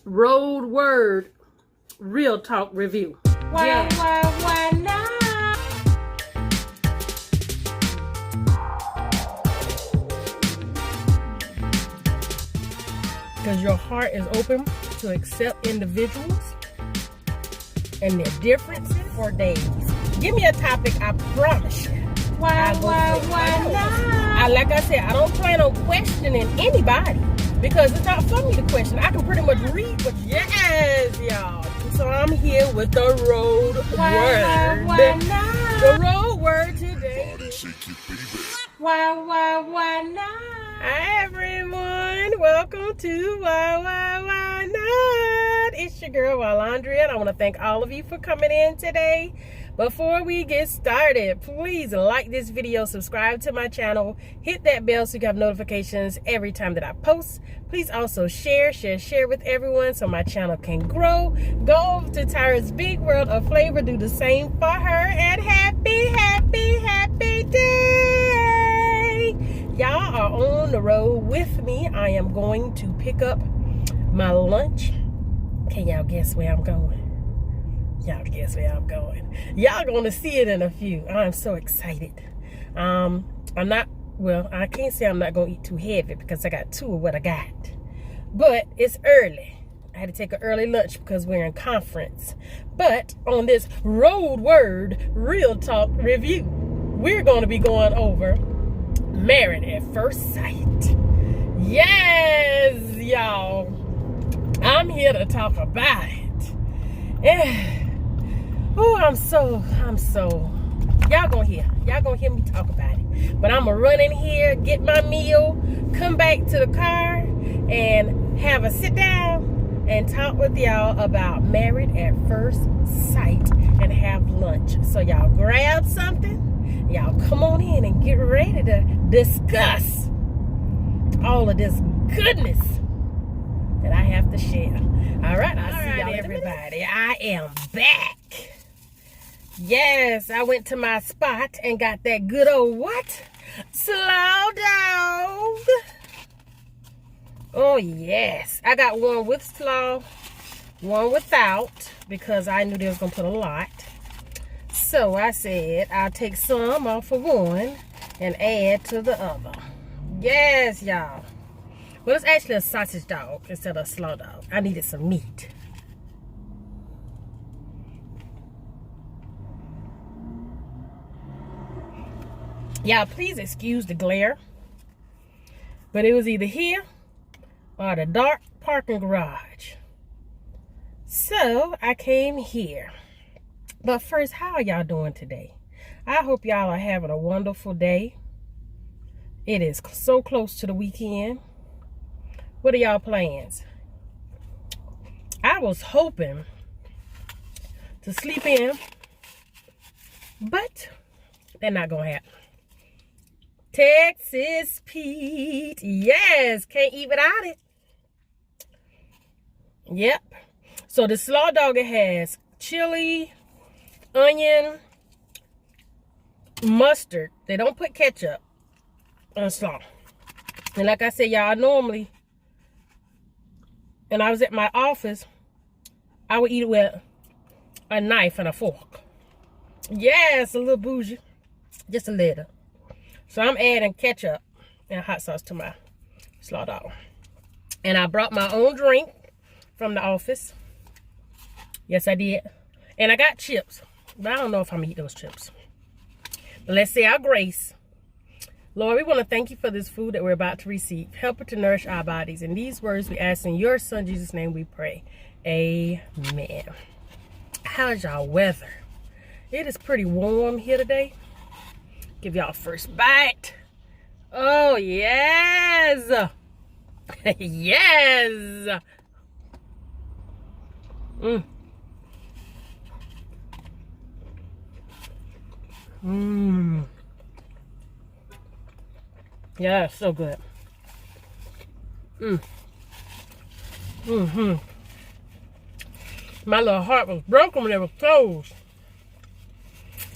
Road word, real talk review. Why not? Because your heart is open to accept individuals and their differences for days. Give me a topic, I promise you. Why not? Like I said, I don't plan on questioning anybody because it's not for me to question. I can pretty much read what y'all. So I'm here with the road word. Why not? The road word today. Why not? Hi everyone, welcome to Why Not? It's your girl Wylondria, and I want to thank all of you for coming in today. Before we get started, please like this video, subscribe to my channel, hit that bell so you can have notifications every time that I post. Please also share with everyone so my channel can grow. Go over to Tyra's Big World of Flavor, do the same for her, and happy day! Y'all are on the road with me. I am going to pick up my lunch. Can y'all guess where I'm going? Y'all guess where I'm going. Y'all gonna see it in a few. I'm so excited. I can't say I'm not gonna eat too heavy because I got two of what I got. But it's early. I had to take an early lunch because we're in conference. But on this road word, real talk review, we're gonna be going over Married at First Sight. Yes, y'all. I'm here to talk about it. Yeah. Oh, I'm so, y'all gonna hear me talk about it. But I'm gonna run in here, get my meal, come back to the car, and have a sit down and talk with y'all about Married at First Sight and have lunch. So y'all grab something, y'all come on in and get ready to discuss all of this goodness that I have to share. All right, I'll see y'all everybody. I am back. Yes, I went to my spot and got that good old what? Slaw Dog. Oh, yes. I got one with slaw, one without, because I knew they was going to put a lot. So I said I'll take some off of one and add to the other. Yes, y'all. Well, it's actually a sausage dog instead of a slaw dog. I needed some meat. Y'all, please excuse the glare. But it was either here or the dark parking garage. So, I came here. But first, how are y'all doing today? I hope y'all are having a wonderful day. It is so close to the weekend. What are y'all plans? I was hoping to sleep in, but they're not gonna happen. Texas Pete, yes, can't eat without it. Yep. So the slaw dog, it has chili, onion, mustard. They don't put ketchup on slaw. And like I said, y'all, normally, and I was at my office, I would eat it with a knife and a fork. Yes, a little bougie. Just a little. So I'm adding ketchup and hot sauce to my slaw dog. And I brought my own drink from the office. Yes, I did. And I got chips. But I don't know if I'm going to eat those chips. But let's say our grace. Lord, we want to thank you for this food that we're about to receive. Help it to nourish our bodies. In these words we ask in your son Jesus' name we pray. Amen. How's y'all weather? It is pretty warm here today. Give y'all first bite. Oh, yes. Yes. Yeah, so good. My little heart was broken when it was closed.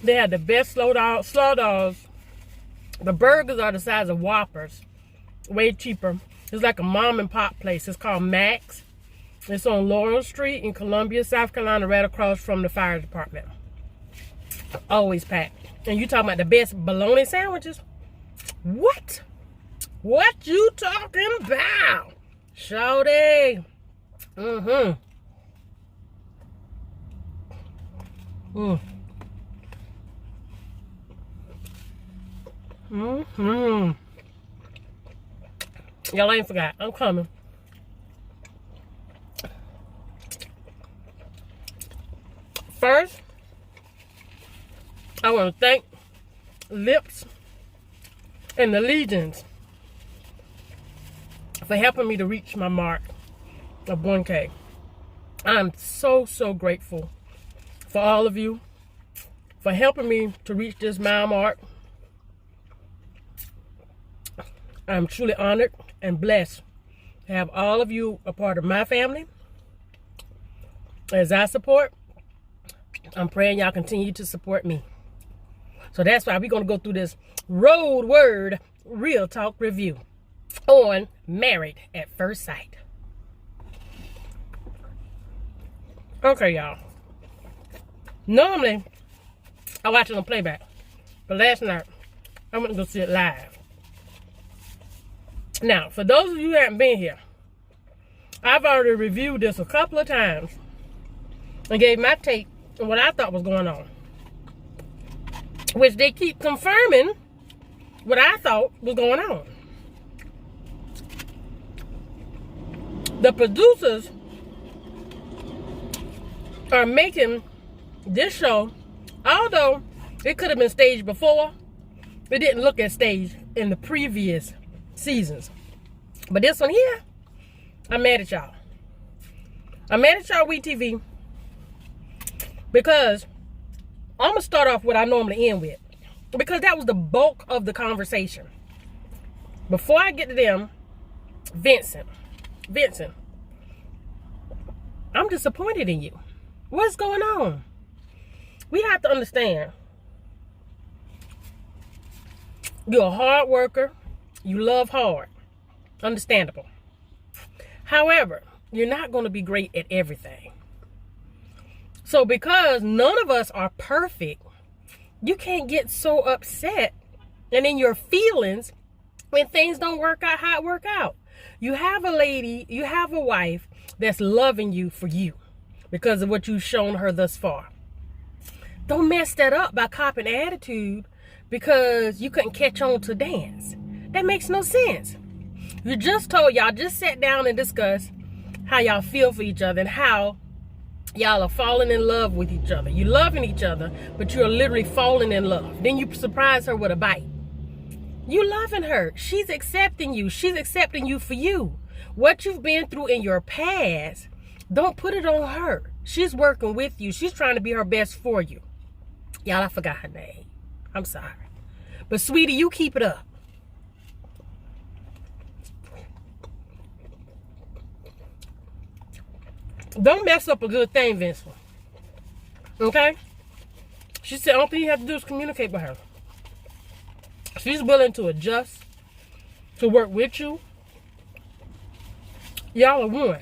They had the best slaw dogs. The burgers are the size of Whoppers. Way cheaper. It's like a mom and pop place. It's called Max. It's on Laurel Street in Columbia, South Carolina, right across from the fire department. Always packed. And you talking about the best bologna sandwiches? What? What you talking about? Shawty. Mm-hmm. Y'all ain't forgot. I'm coming. First, I want to thank Lips and the Legions for helping me to reach my mark of 1K. I'm so, so grateful for all of you for helping me to reach this mile mark. I'm truly honored and blessed to have all of you a part of my family. As I support, I'm praying y'all continue to support me. So that's why we're going to go through this road word real talk review on Married at First Sight. Okay, y'all. Normally, I watch it on playback. But last night, I went to go see it live. Now, for those of you who haven't been here, I've already reviewed this a couple of times and gave my take on what I thought was going on. Which they keep confirming what I thought was going on. The producers are making this show, although it could have been staged before, it didn't look as staged in the previous seasons. But this one here, I'm mad at y'all. I'm mad at y'all, WeTV, because I'm going to start off what I normally end with, because that was the bulk of the conversation. Before I get to them, Vincent, I'm disappointed in you. What's going on? We have to understand, you're a hard worker. You love hard. Understandable. However, you're not going to be great at everything. So because none of us are perfect, you can't get so upset and in your feelings when things don't work out how it work out. You have a lady, you have a wife that's loving you for you because of what you've shown her thus far. Don't mess that up by copying attitude because you couldn't catch on to dance. That makes no sense. You just told y'all, just sat down and discussed how y'all feel for each other and how y'all are falling in love with each other. You're loving each other, but you're literally falling in love. Then you surprise her with a bite. You loving her. She's accepting you. She's accepting you for you. What you've been through in your past, don't put it on her. She's working with you. She's trying to be her best for you. Y'all, I forgot her name. I'm sorry. But sweetie, you keep it up. Don't mess up a good thing, Vincent. Okay? She said, all thing you have to do is communicate with her. She's willing to adjust, to work with you. Y'all are one.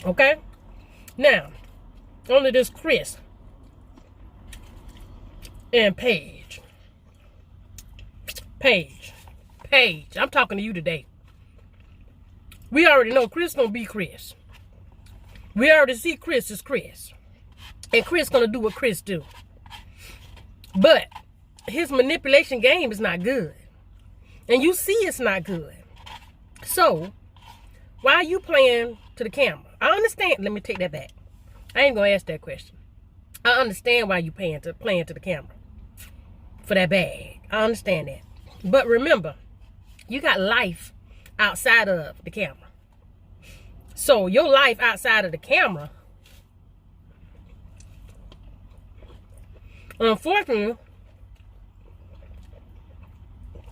Okay? Now, only this Chris and Paige. Paige. I'm talking to you today. We already know Chris gonna be Chris. We already see Chris is Chris. And Chris gonna do what Chris do. But his manipulation game is not good. And you see it's not good. So, why are you playing to the camera? I understand. Let me take that back. I ain't gonna ask that question. I understand why you playing to the camera. For that bag. I understand that. But remember, you got life outside of the camera. So your life outside of the camera, unfortunately,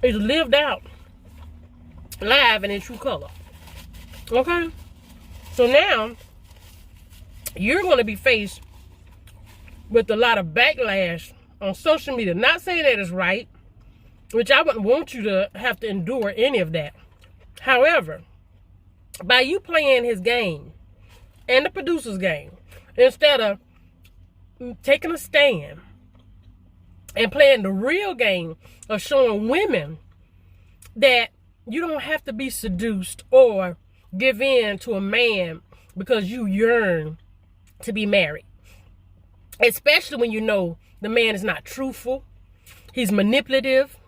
is lived out live and in true color. Okay? So now, you're going to be faced with a lot of backlash on social media. Not saying that is right, which I wouldn't want you to have to endure any of that. However, by you playing his game and the producer's game, instead of taking a stand and playing the real game of showing women that you don't have to be seduced or give in to a man because you yearn to be married. Especially when you know the man is not truthful, he's manipulative,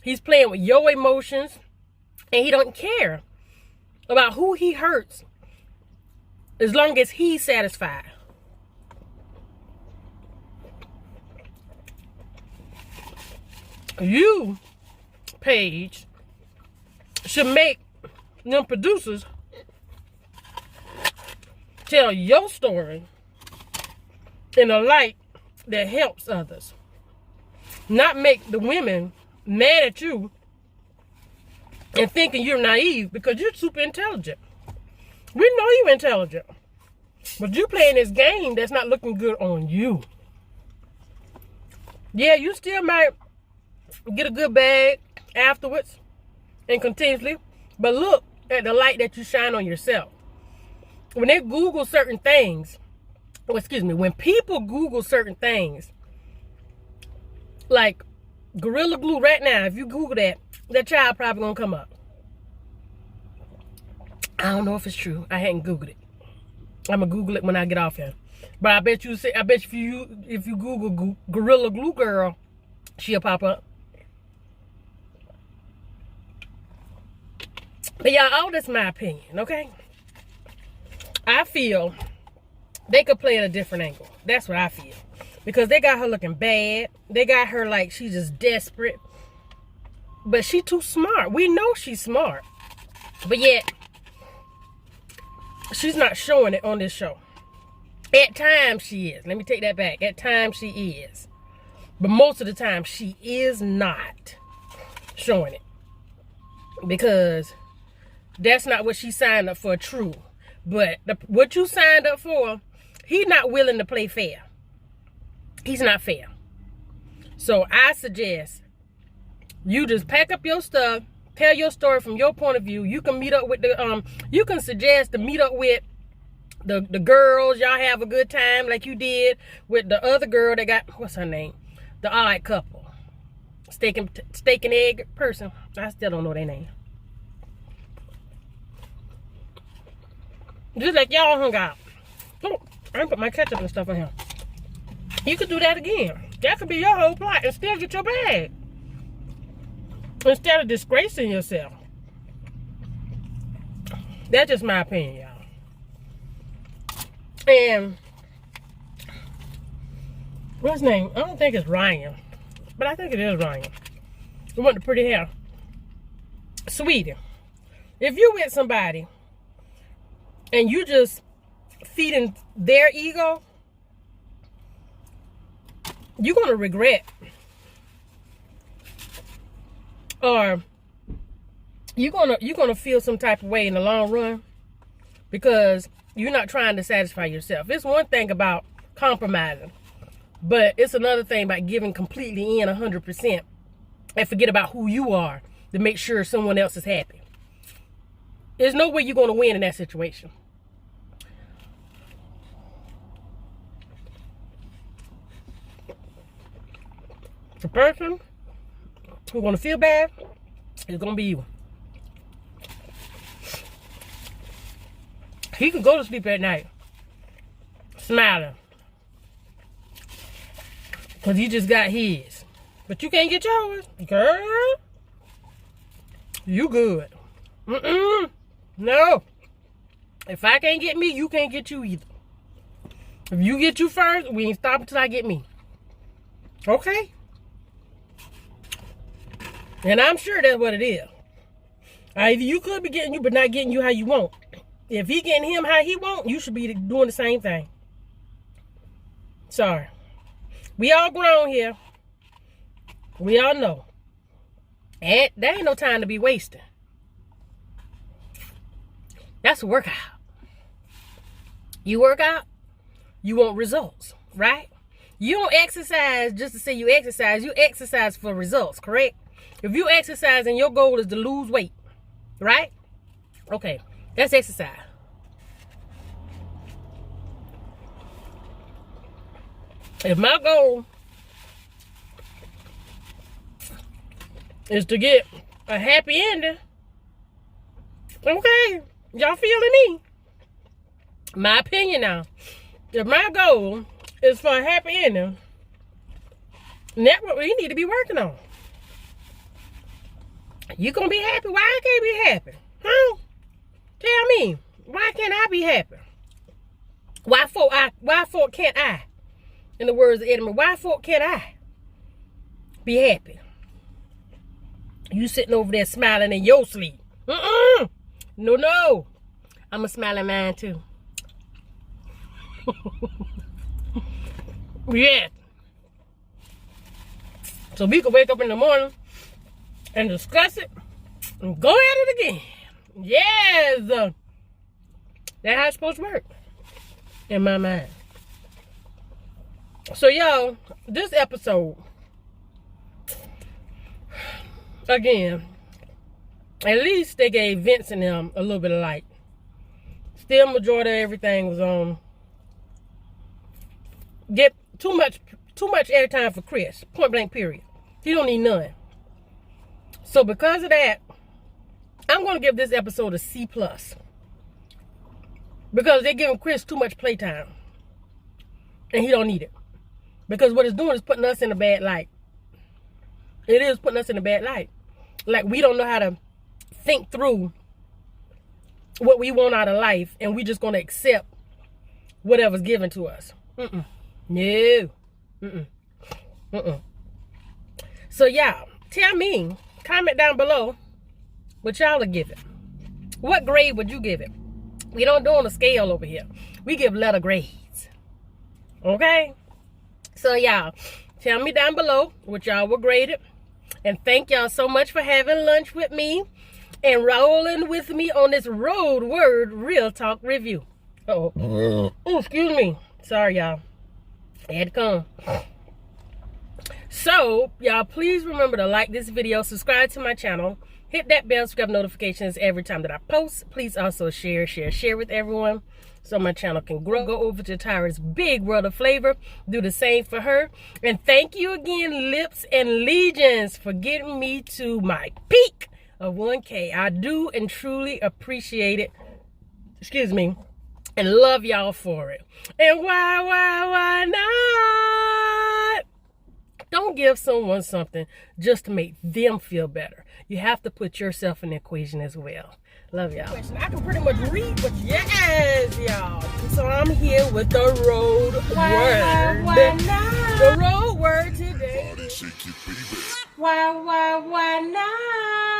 he's playing with your emotions, and he don't care about who he hurts as long as he's satisfied. You, Paige, should make them producers tell your story in a light that helps others. Not make the women mad at you and thinking you're naive because you're super intelligent. We know you're intelligent. But you playing this game that's not looking good on you. Yeah, you still might get a good bag afterwards and continuously, but look at the light that you shine on yourself. When they Google certain things, when people Google certain things, like Gorilla Glue right now, if you Google that child probably gonna come up. I don't know if it's true. I hadn't Googled it. I'm gonna Google it when I get off here. But I bet if you Google Gorilla Glue girl, she'll pop up. But y'all, all that's my opinion, okay? I feel they could play at a different angle. That's what I feel. Because they got her looking bad. They got her like she's just desperate. But she too smart. We know she's smart. But yet, she's not showing it on this show. At times she is. Let me take that back. At times she is. But most of the time she is not showing it. Because that's not what she signed up for, true. But what you signed up for, he's not willing to play fair. He's not fair. So I suggest you just pack up your stuff, tell your story from your point of view. You can meet up with you can suggest to meet up with the girls. Y'all have a good time like you did with the other girl that got, what's her name? The odd couple. Steak and egg person. I still don't know their name. Just like y'all hung out. Oh, I didn't put my ketchup and stuff in here. You could do that again. That could be your whole plot and still get your bag. Instead of disgracing yourself. That's just my opinion, y'all. And what's his name? I don't think it's Ryan. But I think it is Ryan. The one with the pretty hair. Sweetie. If you with somebody and you just feeding their ego, you're gonna regret, or you're gonna feel some type of way in the long run because you're not trying to satisfy yourself. It's one thing about compromising, but it's another thing about giving completely in 100% and forget about who you are to make sure someone else is happy. There's no way you're gonna win in that situation. The person who's gonna feel bad is gonna be you. He can go to sleep at night smiling because he just got his, but you can't get yours, girl. You good? No. If I can't get me, you can't get you either. If you get you first, we ain't stopping till I get me. Okay? And I'm sure that's what it is. Either you could be getting you, but not getting you how you want. If he getting him how he want, you should be doing the same thing. Sorry. We all grown here. We all know. And there ain't no time to be wasting. That's a workout. You work out, you want results, right? You don't exercise just to say you exercise. You exercise for results, correct? If you exercise and your goal is to lose weight, right? Okay. That's exercise. If my goal is to get a happy ending, okay, y'all feeling me? My opinion now. If my goal is for a happy ending, that's what we need to be working on. You gonna be happy? Why I can't be happy? Huh? Tell me, why can't I be happy? Why for can't I? In the words of Irmo, why for can't I be happy? You sitting over there smiling in your sleep. No. I'm a smiling man too. Yeah. So we can wake up in the morning and discuss it and go at it again. Yes. That's how it's supposed to work in my mind. So y'all, this episode, again, at least they gave Vince and them a little bit of light. Still, majority of everything was on. Get too much airtime for Chris. Point blank, period. He don't need none. So because of that, I'm going to give this episode a C+. Because they're giving Chris too much playtime. And he don't need it. Because what it's doing is putting us in a bad light. It is putting us in a bad light. Like we don't know how to think through what we want out of life. And we just going to accept whatever's given to us. No. So y'all, tell me, comment down below what y'all would give it. What grade would you give it? We don't do on a scale over here. We give letter grades. Okay? So y'all, tell me down below what y'all would grade it. And thank y'all so much for having lunch with me and rolling with me on this road word real talk review. Oh, excuse me. Sorry, y'all. I had to come. So, y'all, please remember to like this video, subscribe to my channel, hit that bell so you have notifications every time that I post. Please also share with everyone so my channel can grow. Go over to Tyra's Big World of Flavor. Do the same for her. And thank you again, Lips and Legions, for getting me to my peak of 1K. I do and truly appreciate it. Excuse me. And love y'all for it. And why not? Don't give someone something just to make them feel better. You have to put yourself in the equation as well. Love y'all. I can pretty much read what yes, y'all. So I'm here with the road word. Why not? The road word today. Why not?